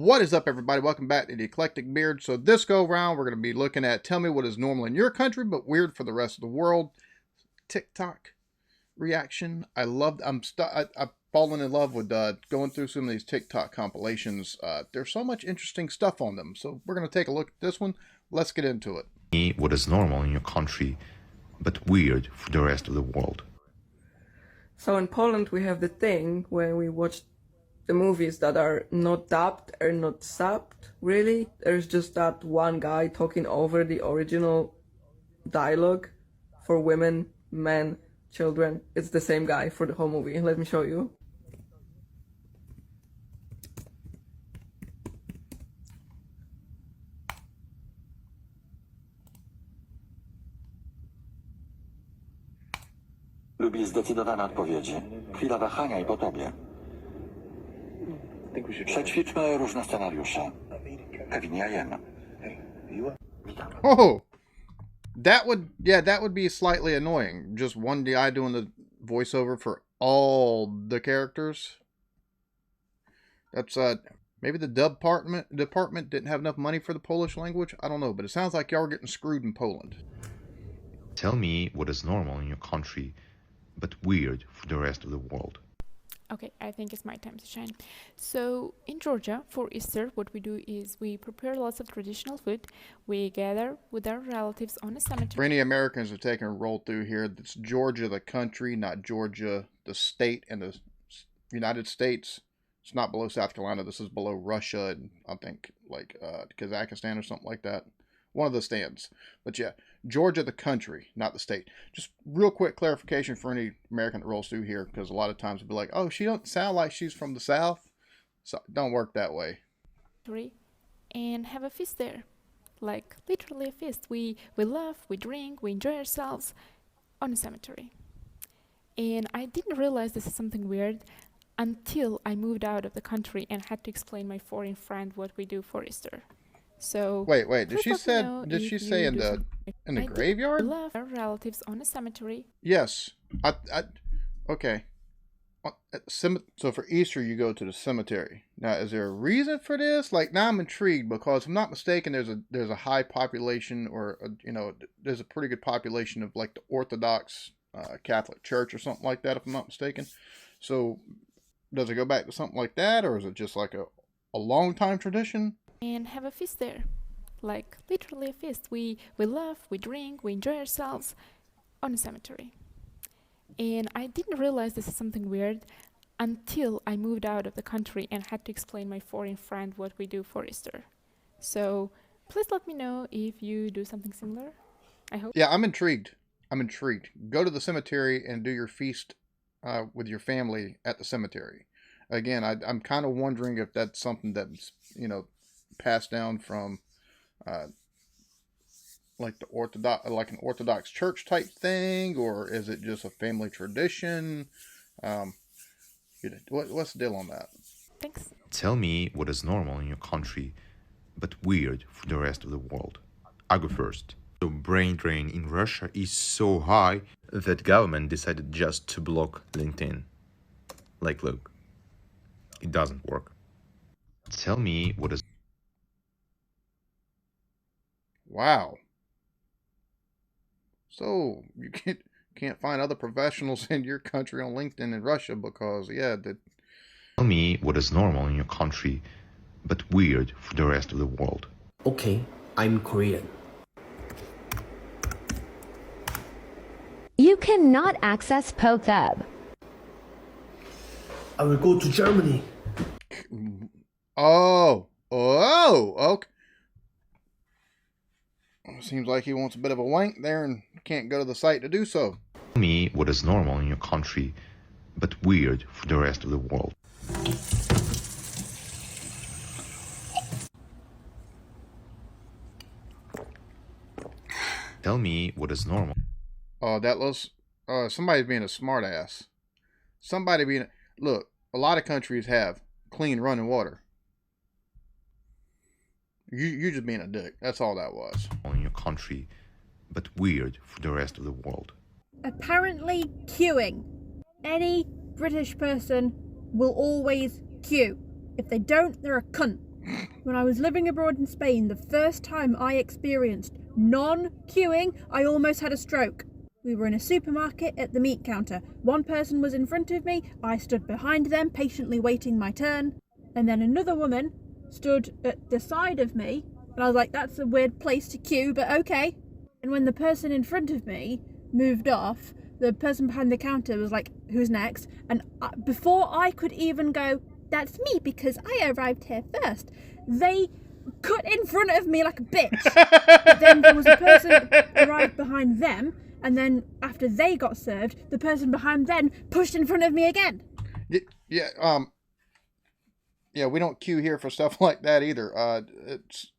What is up, everybody? Welcome back to the Eclectic Beard. So this go round, we're going to be looking at tell me what is normal in your country but weird for the rest of the world. TikTok reaction. I've fallen in love with going through some of these TikTok compilations. There's so much interesting stuff on them. So we're going to take a look at this one. Let's get into it. What is normal in your country but weird for the rest of the world. So in Poland we have the thing where we watch the movies that are not dubbed or not subbed, really. There's just that one guy talking over the original dialogue for women, men, children. It's the same guy for the whole movie. Let me show you. Lubi zdecydowane odpowiedzi. Chwila wahania i po tobie. Przećwiczmy różne scenariusze. Kevin, ja jem. Witam. Oh, that would be slightly annoying. Just one guy doing the voiceover for all the characters. That's maybe the department didn't have enough money for the Polish language. I don't know, but it sounds like y'all are getting screwed in Poland. Tell me what is normal in your country but weird for the rest of the world. Okay, I think it's my time to shine. So in Georgia, for Easter, what we do is we prepare lots of traditional food. We gather with our relatives on a cemetery. For any Americans who are taking a roll through here, it's Georgia the country, not Georgia the state and the United States. It's not below South Carolina. This is below Russia and I think like Kazakhstan or something like that. One of the stands. But yeah, Georgia the country, not the state. Just real quick clarification for any American that rolls through here, because a lot of times it'll be like, oh, she don't sound like she's from the South. So it don't work that way. And have a feast there. Like literally a feast. We laugh, we drink, we enjoy ourselves on a cemetery. And I didn't realize this is something weird until I moved out of the country and had to explain my foreign friend what we do for Easter. So wait, did she say in the graveyard? We love our relatives on a cemetery. Yes. Okay. So for Easter you go to the cemetery. Now is there a reason for this? Like now I'm intrigued because if I'm not mistaken there's a high population or there's a pretty good population of like the Orthodox Catholic Church or something like that if I'm not mistaken. So does it go back to something like that or is it just like a long time tradition? And have a feast there. Like literally a feast. We laugh, we drink, we enjoy ourselves on a cemetery. And I didn't realize this is something weird until I moved out of the country and had to explain my foreign friend what we do for Easter. So please let me know if you do something similar. I hope. Yeah, I'm intrigued. Go to the cemetery and do your feast with your family at the cemetery. Again, I'm kind of wondering if that's something that's, passed down from like an Orthodox church type thing, or is it just a family tradition? What's the deal on that? Thanks. Tell me what is normal in your country but weird for the rest of the world. I go first. So brain drain in Russia is so high that government decided just to block LinkedIn. Like, look, it doesn't work. Tell me what is. Wow. So you can't find other professionals in your country on LinkedIn in Russia because Tell me what is normal in your country but weird for the rest of the world. Okay, I'm Korean. You cannot access PokeUp. I will go to Germany. Oh, okay. Seems like he wants a bit of a wank there and can't go to the site to do so. Tell me what is normal in your country but weird for the rest of the world. Tell me what is normal. Oh, that was somebody's being a smart ass. Look, a lot of countries have clean running water. You just being a dick. That's all that was. In your country, but weird for the rest of the world. Apparently queuing. Any British person will always queue. If they don't, they're a cunt. When I was living abroad in Spain, the first time I experienced non-queuing, I almost had a stroke. We were in a supermarket at the meat counter. One person was in front of me, I stood behind them, patiently waiting my turn, and then another woman stood at the side of me, and I was like, that's a weird place to queue, but okay. And when the person in front of me moved off, the person behind the counter was like, who's next? And before I could even go, that's me because I arrived here first, they cut in front of me like a bitch. But then there was a person arrived behind them, and then after they got served, the person behind them pushed in front of me again. Yeah, yeah, we don't queue here for stuff like that either. It's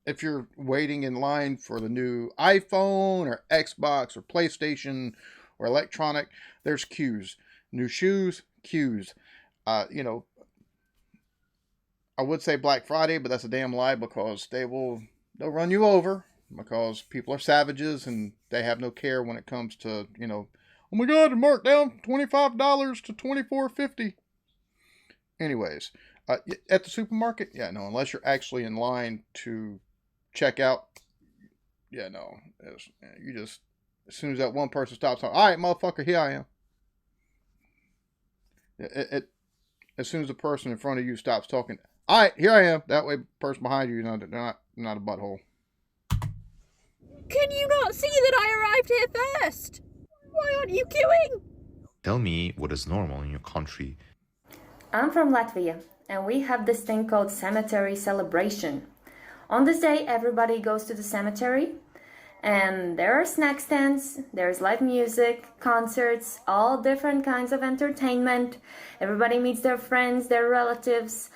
if you're waiting in line for the new iPhone or Xbox or PlayStation or electronic, there's queues. New shoes, queues. You know, I would say Black Friday, but that's a damn lie because they'll run you over because people are savages and they have no care when it comes to, you know, oh my god, it marked down $25 to $24.50. Anyways, at the supermarket, yeah, no, unless you're actually in line to check out, yeah, no, you just, as soon as that one person stops, all right, motherfucker, here I am. As soon as the person in front of you stops talking, all right, here I am. That way, the person behind you, they're not a butthole. Can you not see that I arrived here first? Why aren't you queuing? Tell me what is normal in your country. I'm from Latvia, and we have this thing called cemetery celebration. On this day, everybody goes to the cemetery, and there are snack stands, there's live music, concerts, all different kinds of entertainment. Everybody meets their friends, their relatives,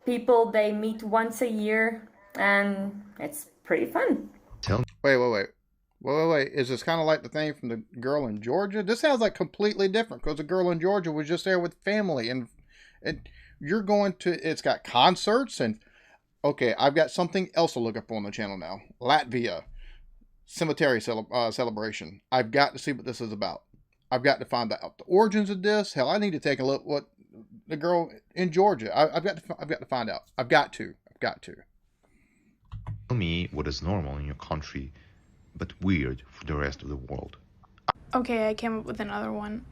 people they meet once a year, and it's pretty fun. Wait. Is this kind of like the thing from the girl in Georgia? This sounds like completely different because the girl in Georgia was just there with family, and you're going to. It's got concerts and. Okay, I've got something else to look up on the channel now. Latvia cemetery celebration. I've got to see what this is about. I've got to find out the origins of this. Hell, I need to take a look what the girl in Georgia. I've got to find out. I've got to. Tell me what is normal in your country, but weird for the rest of the world. Okay, I came up with another one.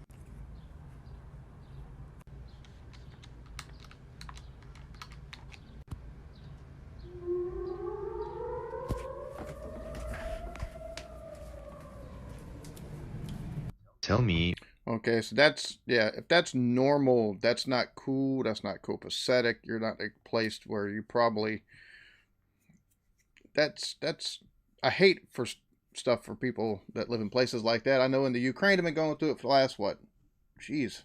Tell me. Okay, so that's, yeah, if that's normal, that's not cool. That's not copacetic. You're not a place where you probably. That's I hate for stuff for people that live in places like that. I know in the Ukraine they've been going through it for the last what? Jeez.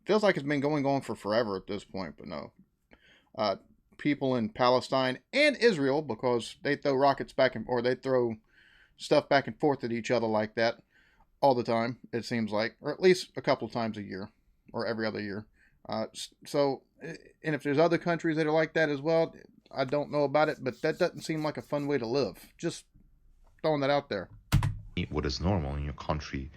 Feels like it's been going on for forever at this point, but no. People in Palestine and Israel, because they throw rockets back or they throw stuff back and forth at each other like that all the time, it seems like, or at least a couple times a year or every other year. So, and if there's other countries that are like that as well, I don't know about it, but that doesn't seem like a fun way to live. Just throwing that out there. What is normal in your country,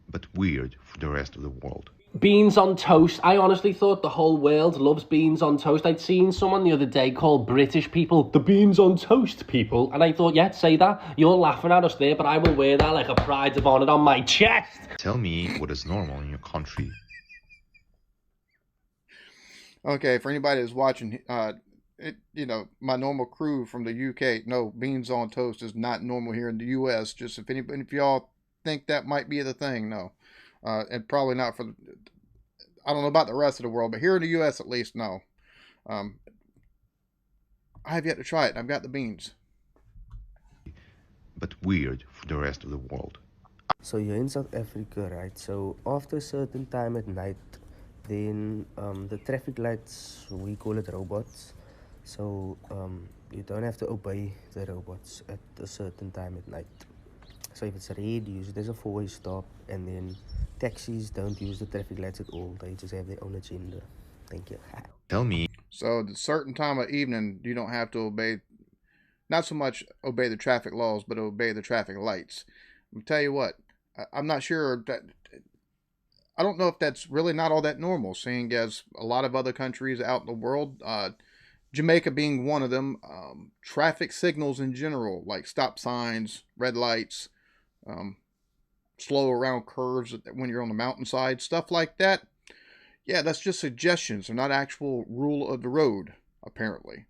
but weird for the rest of the world. Beans on toast. I honestly thought the whole world loves beans on toast. I'd seen someone the other day call British people the beans on toast people, and I thought, yeah, say that. You're laughing at us there, but I will wear that like a pride of honour on my chest. Tell me what is normal in your country. Okay, for anybody that's watching, my normal crew from the UK, no, beans on toast is not normal here in the US. Just if y'all think that might be the thing, no. And probably not for, I don't know about the rest of the world, but here in the U.S. at least, no. I have yet to try it, and I've got the beans. But weird for the rest of the world. So you're in South Africa, right? So after a certain time at night, then the traffic lights, we call it robots. So you don't have to obey the robots at a certain time at night. So if it's red, there's a four-way stop, and then taxis don't use the traffic lights at all. They just have their own agenda. Thank you. Tell me. So at a certain time of evening, you don't have to obey, not so much obey the traffic laws, but obey the traffic lights. I'll tell you what, I'm not sure that, I don't know if that's really not all that normal, seeing as a lot of other countries out in the world, Jamaica being one of them, traffic signals in general, like stop signs, red lights, um, slow around curves when you're on the mountainside, stuff like that. Yeah, that's just suggestions. They're not actual rule of the road, apparently.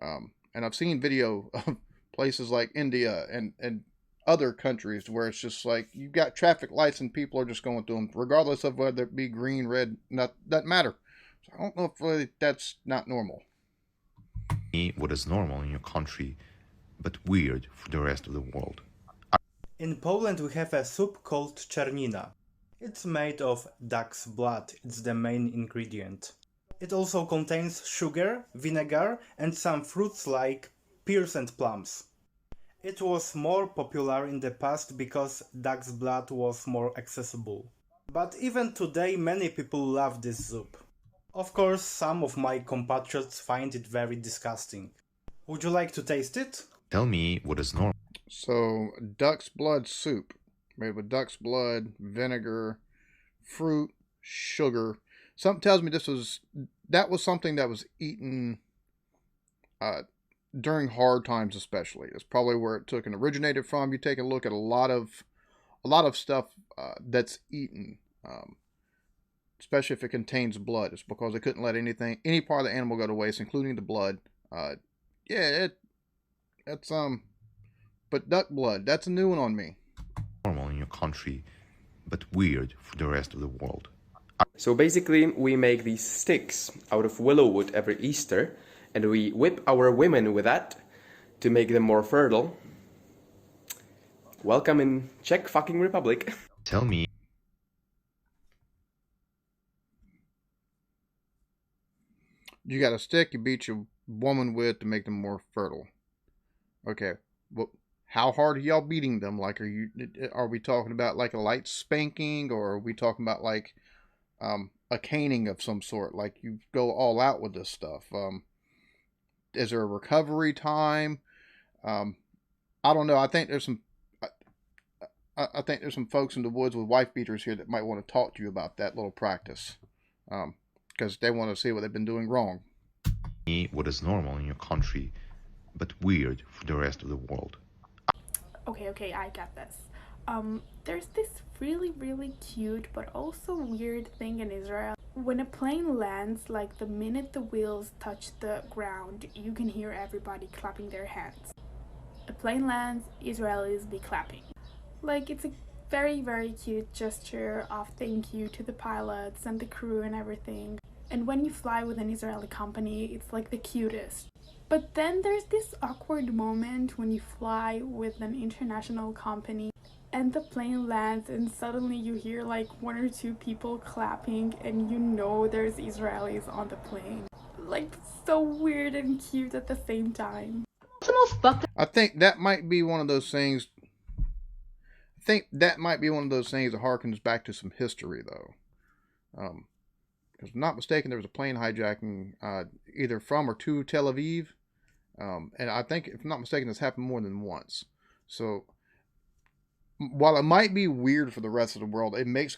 And I've seen video of places like India and other countries where it's just like you've got traffic lights and people are just going through them, regardless of whether it be green, red, not doesn't matter. So I don't know if really that's not normal. What is normal in your country, but weird for the rest of the world. In Poland we have a soup called czernina. It's made of duck's blood, it's the main ingredient. It also contains sugar, vinegar and some fruits like pears and plums. It was more popular in the past because duck's blood was more accessible. But even today many people love this soup. Of course, some of my compatriots find it very disgusting. Would you like to taste it? Tell me what is normal. So, duck's blood soup, made with duck's blood, vinegar, fruit, sugar. Something tells me that was something that was eaten during hard times, especially. It's probably where it took and originated from. You take a look at a lot of stuff that's eaten, especially if it contains blood. It's because they couldn't let any part of the animal go to waste, including the blood. It's but duck blood, that's a new one on me. Normal in your country, but weird for the rest of the world. So basically, we make these sticks out of willow wood every Easter, and we whip our women with that to make them more fertile. Welcome in Czech fucking Republic. Tell me. You got a stick you beat your woman with to make them more fertile. Okay, well, how hard are y'all beating them? Like, are we talking about like a light spanking, or are we talking about like a caning of some sort? Like you go all out with this stuff. Is there a recovery time? I don't know. I think there's some. I think there's some folks in the woods with wife beaters here that might want to talk to you about that little practice, because they want to see what they've been doing wrong. What is normal in your country, but weird for the rest of the world. Okay, I got this. There's this really cute but also weird thing in Israel. When a plane lands, like the minute the wheels touch the ground, you can hear everybody clapping their hands. A plane lands, Israelis be clapping. Like, it's a very cute gesture of thank you to the pilots and the crew and everything. And when you fly with an Israeli company, it's like the cutest. But then there's this awkward moment when you fly with an international company and the plane lands and suddenly you hear like one or two people clapping and you know there's Israelis on the plane. Like, so weird and cute at the same time. I think that might be one of those things. That harkens back to some history, though. Because if I'm not mistaken, there was a plane hijacking either from or to Tel Aviv. And I think, if I'm not mistaken, this happened more than once. So, while it might be weird for the rest of the world, it makes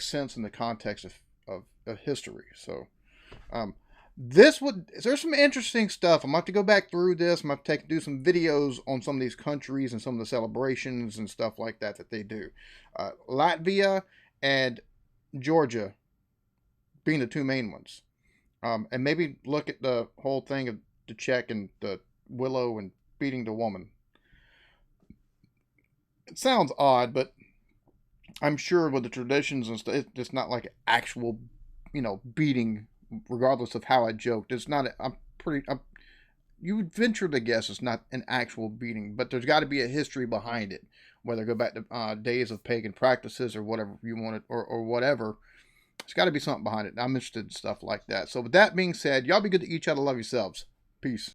sense in the context of history. So, there's some interesting stuff. I'm gonna have to go back through this. I'm gonna have to do some videos on some of these countries and some of the celebrations and stuff like that they do. Latvia and Georgia being the two main ones, and maybe look at the whole thing of the Czech and the willow and beating the woman. It sounds odd, but I'm sure with the traditions and stuff, it's not like actual, beating. Regardless of how I joked, it's not. You would venture to guess it's not an actual beating, but there's got to be a history behind it. Whether it go back to days of pagan practices or whatever you want it, or whatever. There's got to be something behind it. I'm interested in stuff like that. So with that being said, y'all be good to each other. Love yourselves. Peace.